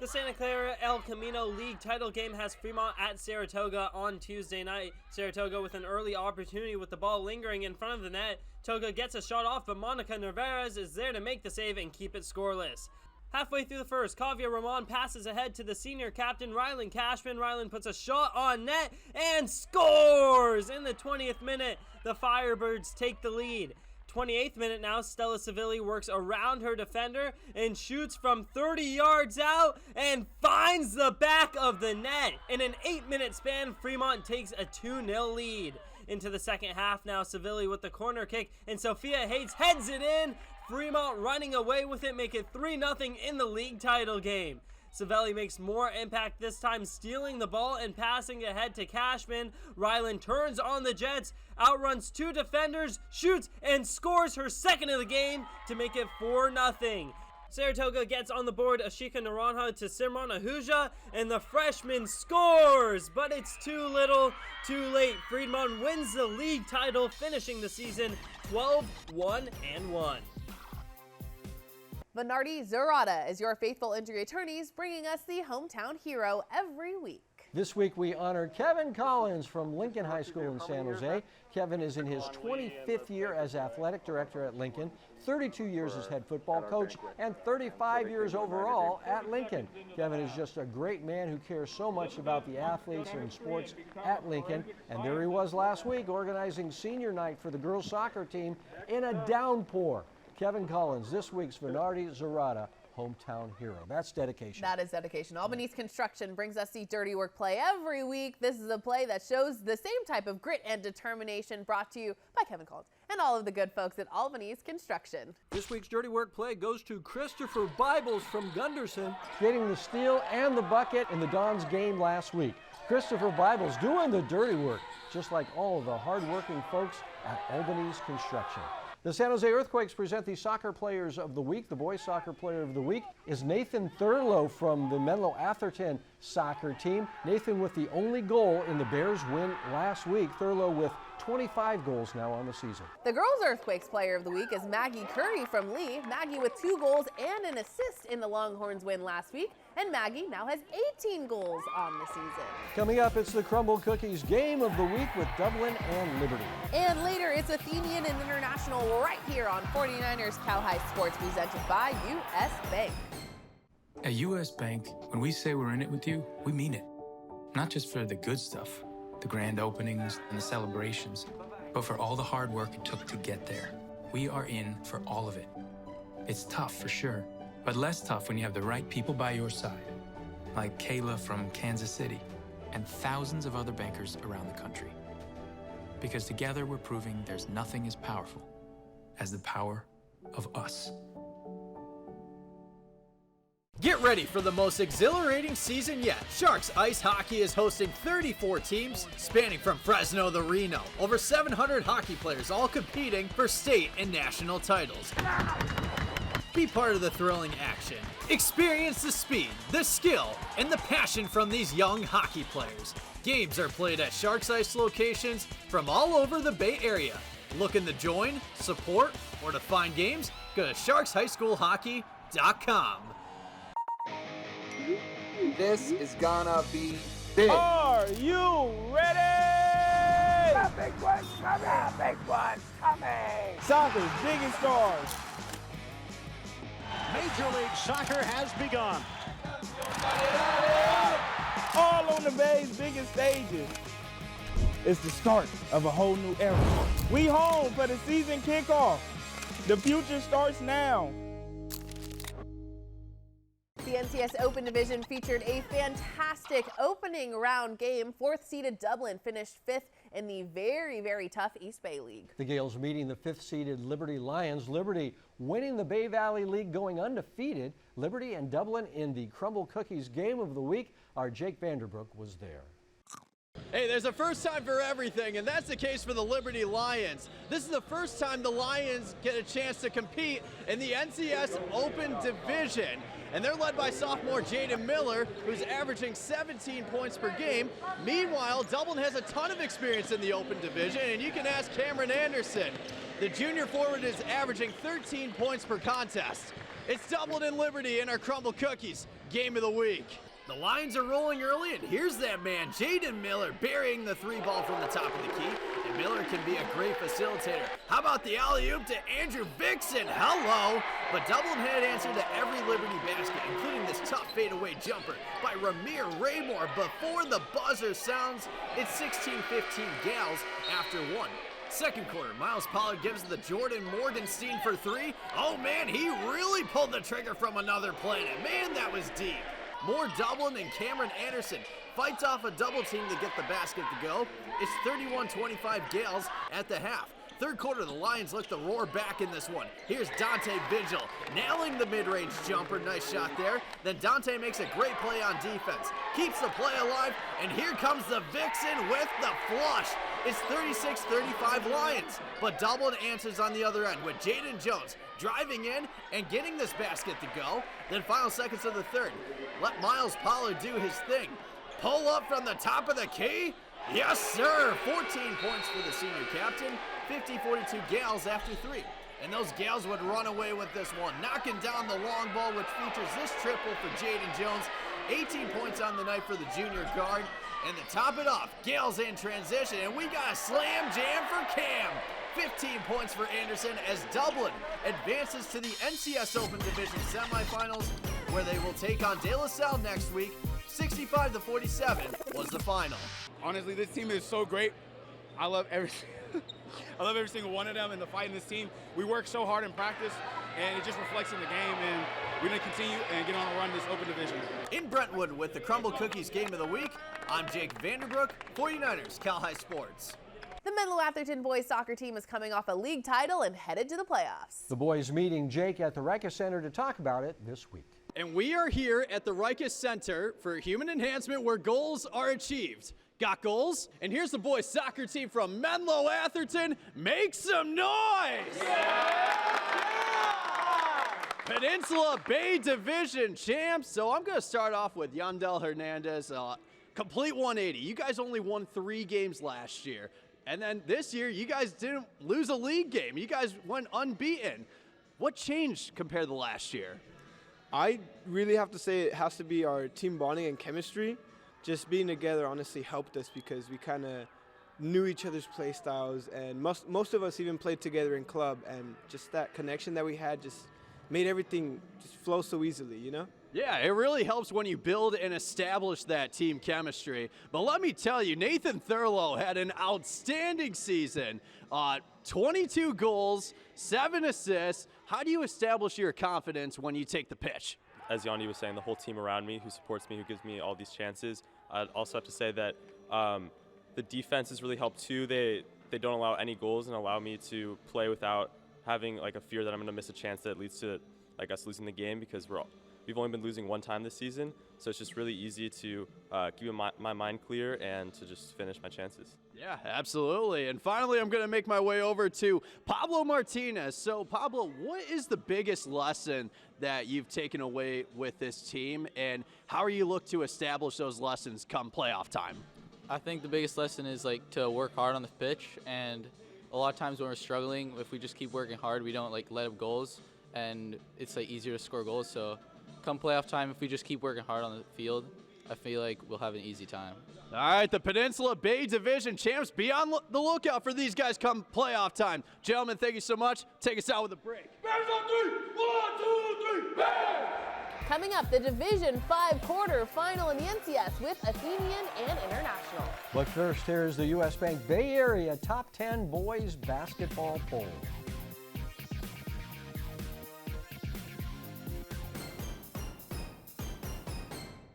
The Santa Clara El Camino League title game has Fremont at Saratoga on Tuesday night. Saratoga with an early opportunity with the ball lingering in front of the net. Toga gets a shot off, but Monica Narvaez is there to make the save and keep it scoreless. Halfway through the first, Ramon passes ahead to the senior captain, Rylan Cashman. Rylan puts a shot on net and scores! In the 20th minute, the Firebirds take the lead. 28th minute now, Stella Civilli works around her defender and shoots from 30 yards out and finds the back of the net. In an 8-minute span, Fremont takes a 2-0 lead. Into the second half now, Civilli with the corner kick, and Sophia Hates heads it in. Fremont running away with it, make it 3-0 in the league title game. Civelli makes more impact this time, stealing the ball and passing ahead to Cashman. Rylan turns on the Jets, outruns 2 defenders, shoots, and scores her second of the game to make it 4-0. Saratoga gets on the board Ashika Naranja to Simran Ahuja, and the freshman scores, but it's too little, too late. Fremont wins the league title, finishing the season 12-1-1. Venardi Zurada is your faithful injury attorneys, bringing us the hometown hero every week. This week we honor Kevin Collins from Lincoln High School in San Jose. Kevin is in his 25th year as athletic director at Lincoln, 32 years as head football coach, and 35 years overall at Lincoln. Kevin is just a great man who cares so much about the athletes and sports at Lincoln. And there he was last week organizing senior night for the girls soccer team in a downpour. Kevin Collins, this week's Venardi Zurada hometown hero. That's dedication. That is dedication. Albanese Construction brings us the Dirty Work play every week. This is a play that shows the same type of grit and determination, brought to you by Kevin Collins and all of the good folks at Albanese Construction. This week's Dirty Work play goes to Christopher Bibles from Gunderson, getting the steal and the bucket in the Dons game last week. Christopher Bibles doing the dirty work, just like all of the hard-working folks at Albanese Construction. The San Jose Earthquakes present the Soccer Players of the Week. The boys soccer player of the week is Nathan Thurlow from the Menlo-Atherton soccer team. Nathan with the only goal in the Bears win last week. Thurlow with 25 goals now on the season. The girls Earthquakes player of the week is Maggie Curry from Lee. Maggie with 2 goals and an assist in the Longhorns win last week. And Maggie now has 18 goals on the season. Coming up, it's the Crumble Cookies Game of the Week with Dublin and Liberty. And later, it's Athenian and International right here on 49ers Cal High Sports, presented by U.S. Bank. At U.S. Bank, when we say we're in it with you, we mean it. Not just for the good stuff, the grand openings and the celebrations, but for all the hard work it took to get there. We are in for all of it. It's tough for sure, but less tough when you have the right people by your side, like Kayla from Kansas City and thousands of other bankers around the country. Because together we're proving there's nothing as powerful as the power of us. Get ready for the most exhilarating season yet. Sharks Ice Hockey is hosting 34 teams spanning from Fresno to Reno. Over 700 hockey players all competing for state and national titles. Be part of the thrilling action. Experience the speed, the skill, and the passion from these young hockey players. Games are played at Sharks Ice locations from all over the Bay Area. Looking to join, support, or to find games? Go to sharkshighschoolhockey.com. This is gonna be big. Are you ready? The big one's coming! Big one's coming! Soccer's biggest stars. Major League Soccer has begun. All on the Bay's biggest stages. It's the start of a whole new era. We home for the season kickoff. The future starts now. The NCS Open Division featured a fantastic opening round game. 4th-seeded Dublin finished 5th in the very, very tough East Bay League. The Gales meeting the 5th-seeded Liberty Lions. Liberty winning the Bay Valley League, going undefeated. Liberty and Dublin in the Crumble Cookies Game of the Week. Our Jake Vanderbrook was there. Hey, there's a first time for everything, and that's the case for the Liberty Lions. This is the first time the Lions get a chance to compete in the NCS Open Division. And they're led by sophomore Jaden Miller, who's averaging 17 points per game. Meanwhile, Dublin has a ton of experience in the Open Division, and you can ask Cameron Anderson. The junior forward is averaging 13 points per contest. It's Dublin and Liberty in our Crumble Cookies Game of the Week. The Lions are rolling early, and here's that man, Jaden Miller, burying the 3-ball from the top of the key. And Miller can be a great facilitator. How about the alley-oop to Andrew Vixen? Hello! But Dublin had answer to every Liberty basket, including this tough fadeaway jumper by Ramir Raymore. Before the buzzer sounds, it's 16-15 Gals after one. Second quarter, Miles Pollard gives the Jordan Morgenstein for 3. Oh man, he really pulled the trigger from another planet. Man, that was deep. More Dublin, and Cameron Anderson fights off a double team to get the basket to go. It's 31-25 Gales at the half. Third quarter, the Lions look to roar back in this one. Here's Dante Vigil, nailing the mid-range jumper. Nice shot there. Then Dante makes a great play on defense, keeps the play alive, and here comes the Vixen with the flush. It's 36-35 Lions, but Dublin answers on the other end with Jaden Jones driving in and getting this basket to go. Then final seconds of the third, let Miles Pollard do his thing. Pull up from the top of the key. Yes, sir. 14 points for the senior captain. 50-42 Gals after 3. And those Gals would run away with this one, knocking down the long ball, which features this triple for Jaden Jones. 18 points on the night for the junior guard. And to top it off, Gales in transition, and we got a slam jam for Cam. 15 points for Anderson as Dublin advances to the NCS Open Division semifinals, where they will take on De La Salle next week. 65-47 was the final. Honestly, this team is so great. I love every single one of them, and the fight in this team. We work so hard in practice, and it just reflects in the game, and we're going to continue and get on a run this Open Division. In Brentwood with the Crumble Cookies Game of the Week, I'm Jake Vanderbrook, 49ers Cal High Sports. The Menlo-Atherton boys soccer team is coming off a league title and headed to the playoffs. The boys meeting Jake at the Rica Center to talk about it this week. And we are here at the Rica Center for Human Enhancement, where goals are achieved. Got goals? And here's the boys soccer team from Menlo-Atherton. Make some noise! Yeah! Peninsula Bay Division champs. So I'm going to start off with Yandel Hernandez. Complete 180. You guys only won 3 games last year. And then this year, you guys didn't lose a league game. You guys went unbeaten. What changed compared to last year? I really have to say it has to be our team bonding and chemistry. Just being together honestly helped us because we kind of knew each other's play styles, and most of us even played together in club, and just that connection that we had just made everything just flow so easily, you know? Yeah, it really helps when you build and establish that team chemistry. But let me tell you, Nathan Thurlow had an outstanding season. 22 goals, 7 assists. How do you establish your confidence when you take the pitch? As Yanni was saying, the whole team around me who supports me, who gives me all these chances. I'd also have to say that the defense has really helped too. They don't allow any goals and allow me to play without having like a fear that I'm going to miss a chance that leads to like us losing the game, because we've only been losing 1 time this season. So it's just really easy to keep my mind clear and to just finish my chances. Yeah, absolutely. And finally, I'm going to make my way over to Pablo Martinez. So, Pablo, what is the biggest lesson that you've taken away with this team, and how are you look to establish those lessons come playoff time? I think the biggest lesson is like to work hard on the pitch, and a lot of times when we're struggling, if we just keep working hard, we don't like let up goals, and it's like easier to score goals. So, come playoff time, if we just keep working hard on the field, I feel like we'll have an easy time. All right, the Peninsula Bay Division champs, be on the lookout for these guys come playoff time. Gentlemen, thank you so much. Take us out with a break. Bears on 3. 1, 2, 3. Bears! Coming up, the Division 5 quarterfinal in the NCS with Athenian and International. But first, here's the U.S. Bank Bay Area Top 10 Boys Basketball Poll.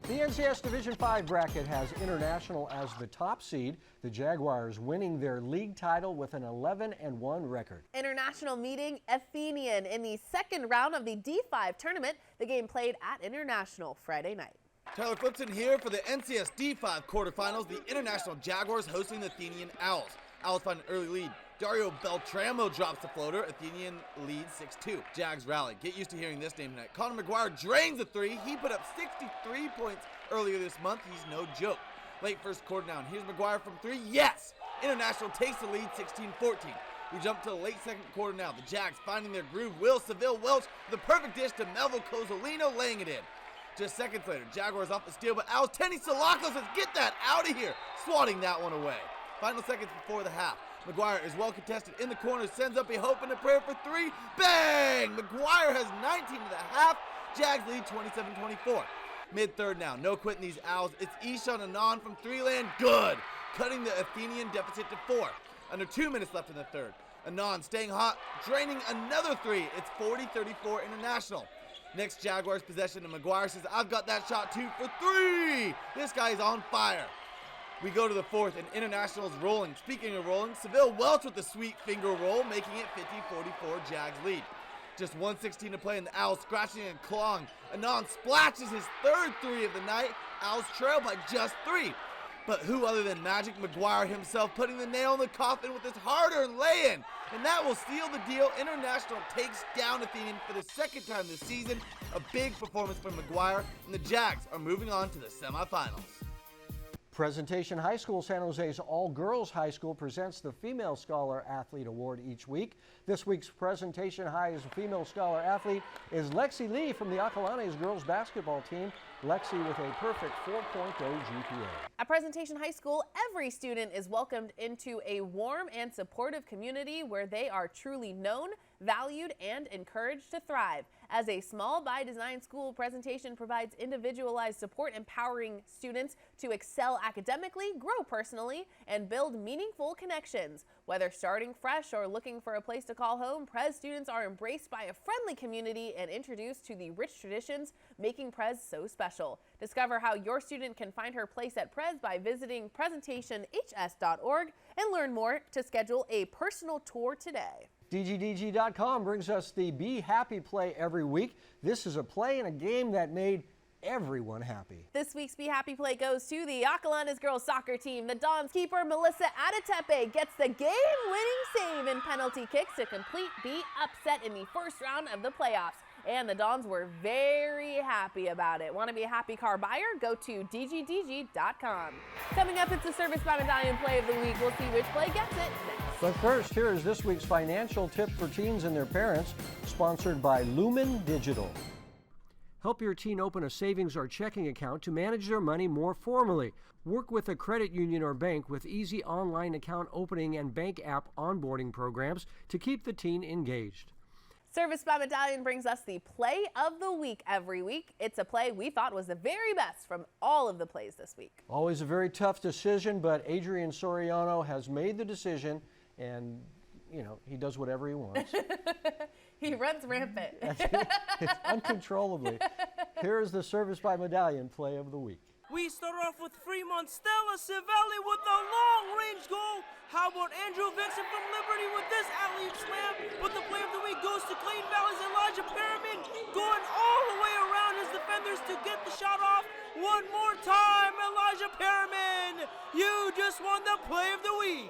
The NCS Division 5 bracket has International as the top seed, the Jaguars winning their league title with an 11-1 record. International meeting Athenian in the second round of the D5 tournament. The game played at International Friday night. Tyler Flipson here for the NCS D5 quarterfinals. The International Jaguars hosting the Athenian Owls. Owls find an early lead. Dario Beltramo drops the floater. Athenian leads 6-2. Jags rally. Get used to hearing this name tonight. Connor McGuire drains a three. He put up 63 points earlier this month. He's no joke. Late first quarter now. Here's McGuire from three. Yes! International takes the lead 16-14. We jump to the late second quarter now. The Jags finding their groove. Will Seville Welch with a perfect dish to Melville Cozzolino, laying it in. Just seconds later, Jaguars off the steal, but Owls, Tenny Salakos says, get that out of here, swatting that one away. Final seconds before the half. McGuire is well contested in the corner, sends up a hope and a prayer for three. Bang! McGuire has 19 to the half. Jags lead 27-24. Mid-third now, no quitting these Owls. It's Ishan Anand from three land, good, cutting the Athenian deficit to 4. Under 2 minutes left in the third. Anand staying hot, draining another three. It's 40-34 International. Next Jaguars possession, and McGuire says, I've got that shot too for three. This guy is on fire. We go to the fourth, and International's rolling. Speaking of rolling, Seville Welch with the sweet finger roll, making it 50-44 Jags lead. Just 1:16 to play, and the Owls scratching and clawing. Anand splashes his third three of the night. Owls trail by just 3. But who other than Magic McGuire himself putting the nail in the coffin with his hard-earned lay-in. And that will seal the deal. International takes down Athenian for the second time this season. A big performance from McGuire, and the Jags are moving on to the semifinals. Presentation High School, San Jose's all-girls high school, presents the Female Scholar Athlete Award each week. This week's Presentation High's Female Scholar Athlete is Lexi Lee from the Acalanes girls basketball team. Lexi with a perfect 4.0 GPA. At Presentation High School, every student is welcomed into a warm and supportive community where they are truly known, valued, and encouraged to thrive. As a small by design school, Presentation provides individualized support, empowering students to excel academically, grow personally, and build meaningful connections. Whether starting fresh or looking for a place to call home, Prez students are embraced by a friendly community and introduced to the rich traditions making Prez so special. Discover how your student can find her place at Prez by visiting presentationhs.org and learn more to schedule a personal tour today. DGDG.com brings us the Be Happy play every week. This is a play and a game that made everyone happy. This week's Be Happy play goes to the Acalanes girls soccer team. The Dons keeper Melissa Adetepe gets the game-winning save and penalty kicks to complete the upset in the first round of the playoffs. And the Dons were very happy about it. Want to be a happy car buyer? Go to DGDG.com. Coming up, it's the Service by Medallion play of the week. We'll see which play gets it next. But first, here is this week's financial tip for teens and their parents, sponsored by Lumen Digital. Help your teen open a savings or checking account to manage their money more formally. Work with a credit union or bank with easy online account opening and bank app onboarding programs to keep the teen engaged. Service by Medallion brings us the play of the week every week. It's a play we thought was the very best from all of the plays this week. Always a very tough decision, but Adrian Soriano has made the decision, and, you know, he does whatever he wants. He runs rampant. It's uncontrollably. Here is the Service by Medallion play of the week. We start off with Fremont Stella Civelli with a long-range goal. How about Andrew Vixen from Liberty with this alley-oop slam? But the play of the week goes to Clayton Valley's Elijah Perriman, going all the way around his defenders to get the shot off. One more time, Elijah Perriman. You just won the play of the week.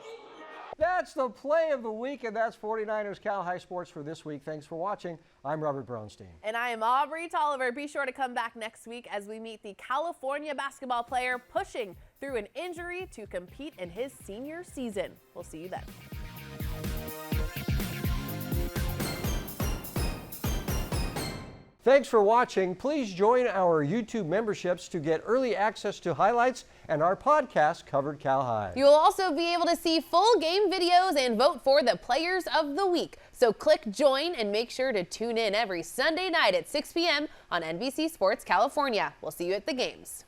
That's the play of the week, and that's 49ers Cal High Sports for this week. Thanks for watching. I'm Robert Brownstein. And I am Aubrey Tolliver. Be sure to come back next week as we meet the California basketball player pushing through an injury to compete in his senior season. We'll see you then. Thanks for watching. Please join our YouTube memberships to get early access to highlights and our podcast, Covered Cal High. You will also be able to see full game videos and vote for the players of the week. So click join and make sure to tune in every Sunday night at 6 p.m. on NBC Sports California. We'll see you at the games.